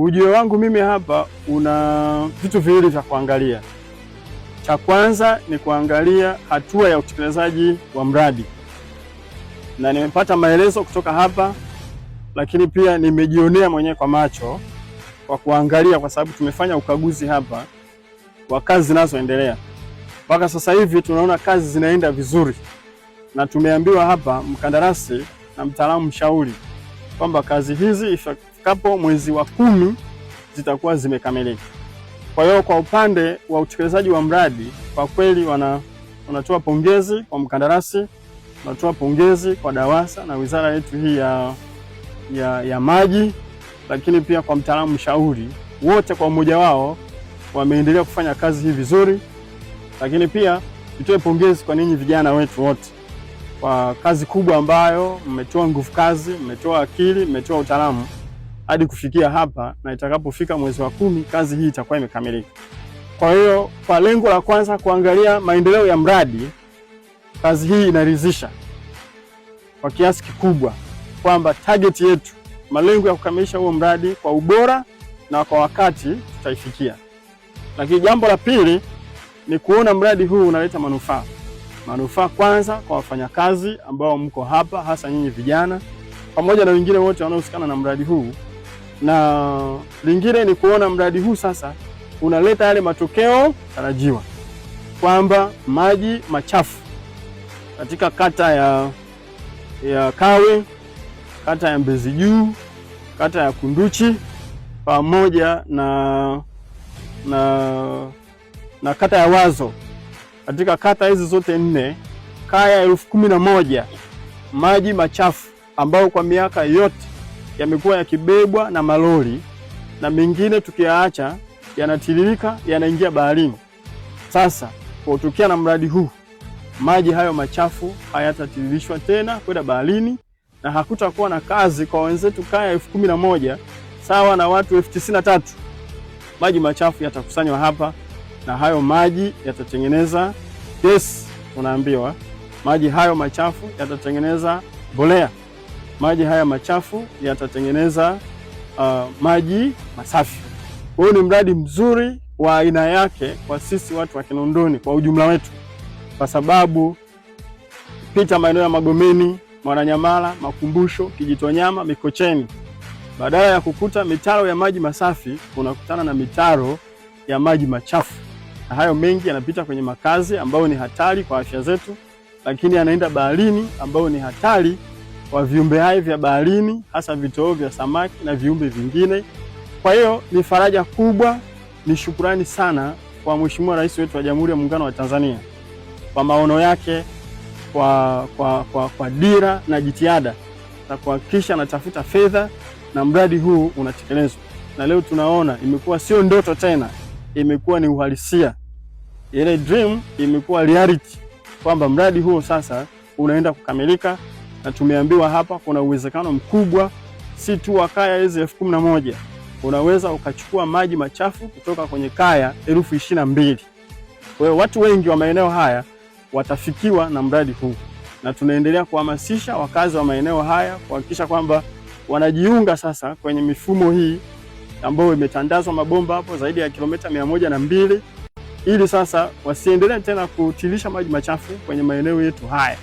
Ujio wangu mimi hapa una vitu viwili vya kuangalia. Cha kwanza ni kuangalia hatua ya utekelezaji wa mradi, na nimepata maelezo kutoka hapa, lakini pia nimejionea mwenyewe kwa macho kwa kuangalia, kwa sababu tumefanya ukaguzi hapa wa kazi zinazoendelea. Mpaka sasa hivi tunaona kazi zinaenda vizuri, na tumeambiwa hapa mkandarasi na mtaalamu mshauri kwamba kazi hizi ifikapo mwezi wa 10 zitakuwa zimekamilika. Kwa hiyo kwa upande wa utekelezaji wa mradi kwa kweli wanatoa pongezi kwa mkandarasi, wanatoa pongezi kwa DAWASA na wizara yetu hii ya maji, lakini pia kwa mtaalamu mshauri. Wote kwa umoja wao wameendelea kufanya kazi hii vizuri, lakini pia nitoe pongezi kwa ninyi vijana wetu wote kwa kazi kubwa ambayo mmetoa nguvu kazi, mmetoa akili, mmetoa utaalamu hadi kufikia hapa, na itakapofika mwezi wa 10 kazi hii itakuwa imekamilika. Kwa hiyo kwa lengo la kwanza kuangalia maendeleo ya mradi, kazi hii inaridhisha kwa kiasi kikubwa kwamba target yetu, malengo ya kukamilisha huo mradi kwa ubora na kwa wakati tutaifikia. Lakini jambo la pili ni kuona mradi huu unaleta manufaa. Manufaa kwanza kwa wafanyakazi ambao mko hapa, hasa nyinyi vijana pamoja na wengine wote wanaohusikana na mradi huu, na lingine ni kuona mradi huu sasa unaleta yale matokeo tarajiwa kwamba maji machafu katika kata ya Kawe, kata ya Mbezi Juu, kata ya Kunduchi pamoja na kata ya Wazo, katika kata hizi zote 4, kaya 11,000 maji machafu ambao kwa miaka yote yamekuwa yakibebwa na malori na mengine tukiyaacha yanatiririka yanaingia baharini. Sasa kwa kutokea na mradi huu, maji hayo machafu hayatatiririshwa tena kwenda baharini, na hakutakuwa na kazi kwa wenzetu kaya 11,000 sawa na watu 93,000. Maji machafu yatakusanywa hapa na hayo maji yatatengeneza gesi. Tunaambiwa maji hayo machafu yatatengeneza mbolea, maji haya machafu yatatengeneza maji masafi. Kwa hiyo ni mradi mzuri wa aina yake kwa sisi watu wa Kinondoni kwa ujumla wetu, kwa sababu pita maeneo ya Magomeni, Mwananyamala, Makumbusho, Kijitonyama, Mikocheni, badala ya kukuta mitaro ya maji masafi unakutana na mitaro ya maji machafu, na hayo mengi yanapita kwenye makazi ambayo ni hatari kwa afya zetu, lakini yanaenda baharini ambayo ni hatari kwa viumbe hai vya baharini, hasa vitoweo vya samaki na viumbe vingine. Kwa hiyo ni faraja kubwa, ni shukrani sana kwa Mheshimiwa Rais wetu wa Jamhuri ya Muungano wa Tanzania kwa maono yake, kwa dira na jitihada za kuhakikisha anatafuta fedha na mradi huu unatekelezwa. Na leo tunaona imekuwa sio ndoto tena, imekuwa ni uhalisia. Ile dream imekuwa reality kwamba mradi huo sasa unaenda kukamilika, na tumeambiwa hapa kuna uwezekano mkubwa si tu wa kaya hizi 11,000, unaweza ukachukua maji machafu kutoka kwenye kaya 22,000. Kwa hiyo watu wengi wa maeneo haya watafikiwa na mradi huu, na tunaendelea kuhamasisha wakazi wa maeneo haya kuhakikisha kwamba wanajiunga sasa kwenye mifumo hii ambayo imetandazwa mabomba hapo zaidi ya kilomita 102, ili sasa wasiendelee tena kutilisha maji machafu kwenye maeneo yetu haya.